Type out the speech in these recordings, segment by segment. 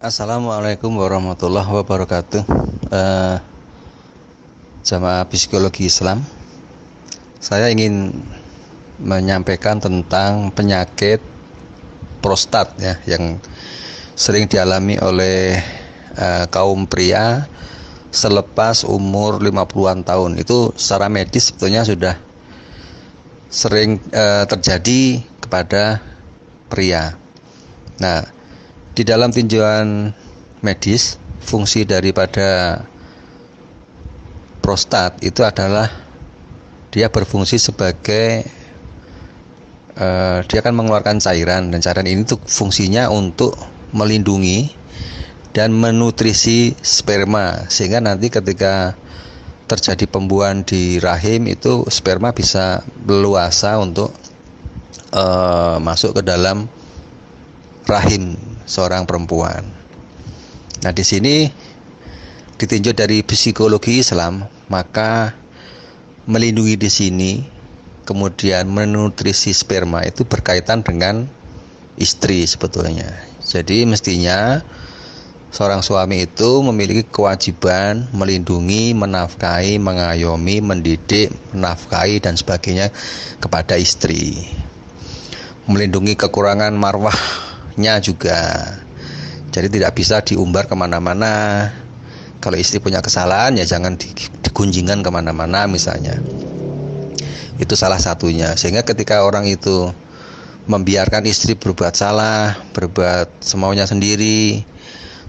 Assalamualaikum warahmatullahi wabarakatuh. Eh, Jamaah Psikologi Islam, saya ingin menyampaikan tentang penyakit prostat ya, yang sering dialami oleh kaum pria selepas umur 50-an tahun. Itu secara medis sebetulnya sudah sering terjadi kepada pria. Nah, di dalam tinjauan medis, fungsi daripada prostat itu adalah dia berfungsi sebagai dia akan mengeluarkan cairan, dan cairan ini tuh fungsinya untuk melindungi dan menutrisi sperma, sehingga nanti ketika terjadi pembuahan di rahim itu sperma bisa leluasa untuk masuk ke dalam rahim seorang perempuan. Nah, di sini ditinjau dari psikologi Islam, maka melindungi di sini, kemudian menutrisi sperma itu berkaitan dengan istri sebetulnya. Jadi mestinya seorang suami itu memiliki kewajiban melindungi, menafkahi, mengayomi, mendidik, menafkahi dan sebagainya kepada istri. Melindungi kekurangan marwahnya juga. Jadi tidak bisa diumbar kemana-mana. Kalau istri punya kesalahan ya jangan digunjingkan kemana-mana misalnya. Itu salah satunya. Sehingga ketika orang itu membiarkan istri berbuat salah, berbuat semaunya sendiri,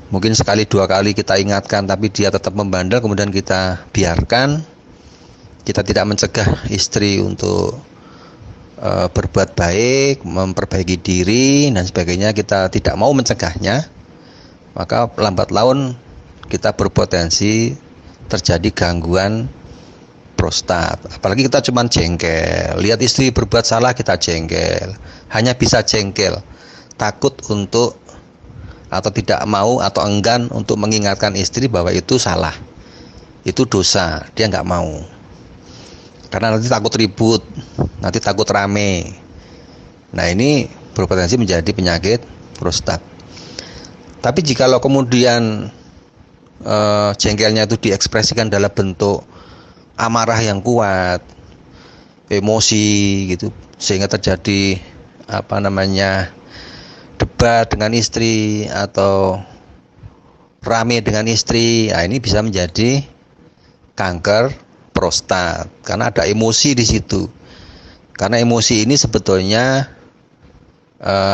mungkin sekali dua kali kita ingatkan tapi dia tetap membandel, kemudian kita biarkan, kita tidak mencegah istri untuk berbuat baik, memperbaiki diri dan sebagainya, kita tidak mau mencegahnya, maka lambat laun kita berpotensi terjadi gangguan prostat. Apalagi kita cuma jengkel, lihat istri berbuat salah kita jengkel, hanya bisa jengkel, takut untuk atau tidak mau atau enggan untuk mengingatkan istri bahwa itu salah, itu dosa, dia nggak mau. Karena nanti takut ribut, nanti takut rame. Nah, ini berpotensi menjadi penyakit prostat. Tapi jikalau kemudian jengkelnya itu diekspresikan dalam bentuk amarah yang kuat, emosi gitu, sehingga terjadi debat dengan istri atau rame dengan istri, nah ini bisa menjadi kanker prostat karena ada emosi di situ. Karena emosi ini sebetulnya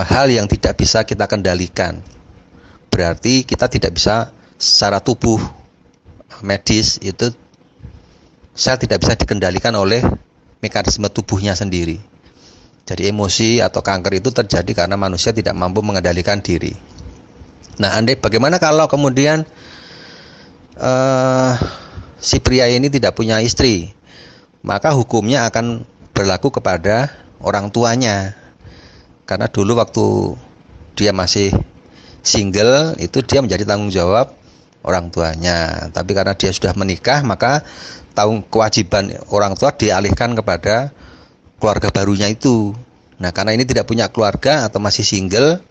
hal yang tidak bisa kita kendalikan. Berarti kita tidak bisa secara tubuh medis itu sel tidak bisa dikendalikan oleh mekanisme tubuhnya sendiri. Jadi emosi atau kanker itu terjadi karena manusia tidak mampu mengendalikan diri. Nah, bagaimana kalau kemudian si pria ini tidak punya istri? Maka hukumnya akan berlaku kepada orang tuanya. Karena dulu waktu dia masih single itu dia menjadi tanggung jawab orang tuanya. Tapi karena dia sudah menikah, maka kewajiban orang tua dialihkan kepada keluarga barunya itu. Nah, karena ini tidak punya keluarga atau masih single,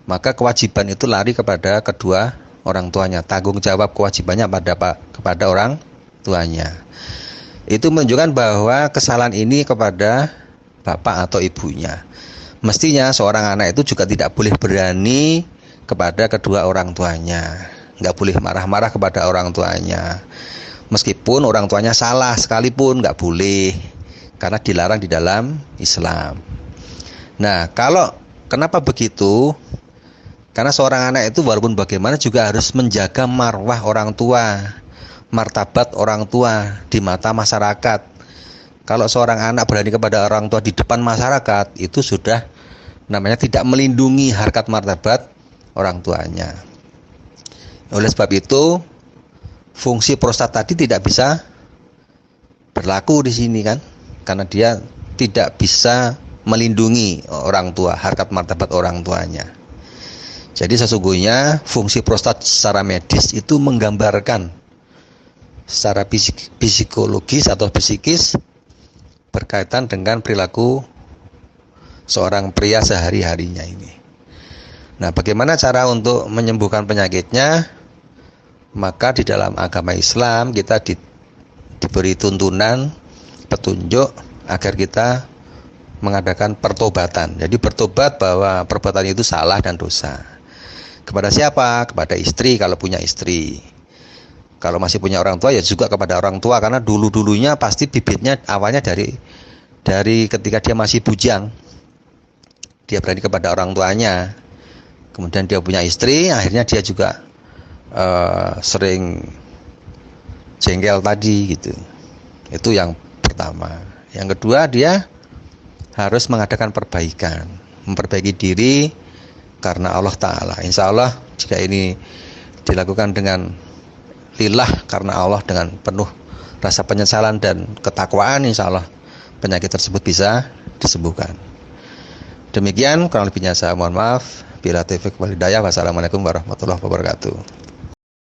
maka kewajiban itu lari kepada kedua orang tuanya. Tanggung jawab kewajibannya kepada orang tuanya. Itu menunjukkan bahwa kesalahan ini kepada bapak atau ibunya. Mestinya seorang anak itu juga tidak boleh berani kepada kedua orang tuanya. Nggak boleh marah-marah kepada orang tuanya. Meskipun orang tuanya salah sekalipun nggak boleh, karena dilarang di dalam Islam. Nah, kenapa begitu? Karena seorang anak itu walaupun bagaimana juga harus menjaga marwah orang tua, martabat orang tua di mata masyarakat. Kalau seorang anak berani kepada orang tua di depan masyarakat, itu sudah namanya tidak melindungi harkat martabat orang tuanya. Oleh sebab itu, fungsi prostat tadi tidak bisa berlaku di sini kan, karena dia tidak bisa melindungi orang tua, harkat martabat orang tuanya. Jadi sesungguhnya fungsi prostat secara medis itu menggambarkan secara psikologis atau psikis berkaitan dengan perilaku seorang pria sehari-harinya ini. Nah, bagaimana cara untuk menyembuhkan penyakitnya? Maka di dalam agama Islam kita diberi tuntunan, petunjuk agar kita mengadakan pertobatan. Jadi bertobat bahwa perbuatan itu salah dan dosa. Kepada siapa? Kepada istri kalau punya istri. Kalau masih punya orang tua ya juga kepada orang tua, karena dulu-dulunya pasti bibitnya awalnya dari ketika dia masih bujang. Dia berani kepada orang tuanya. Kemudian dia punya istri, akhirnya dia juga sering jengkel tadi gitu. Itu yang pertama. Yang kedua, dia harus mengadakan perbaikan, memperbaiki diri karena Allah Ta'ala. Insya Allah jika ini dilakukan dengan lillah karena Allah, dengan penuh rasa penyesalan dan ketakwaan, insya Allah penyakit tersebut bisa disembuhkan. Demikian kurang lebihnya saya mohon maaf. Bila taufiq wal hidayah. Wassalamualaikum warahmatullahi wabarakatuh.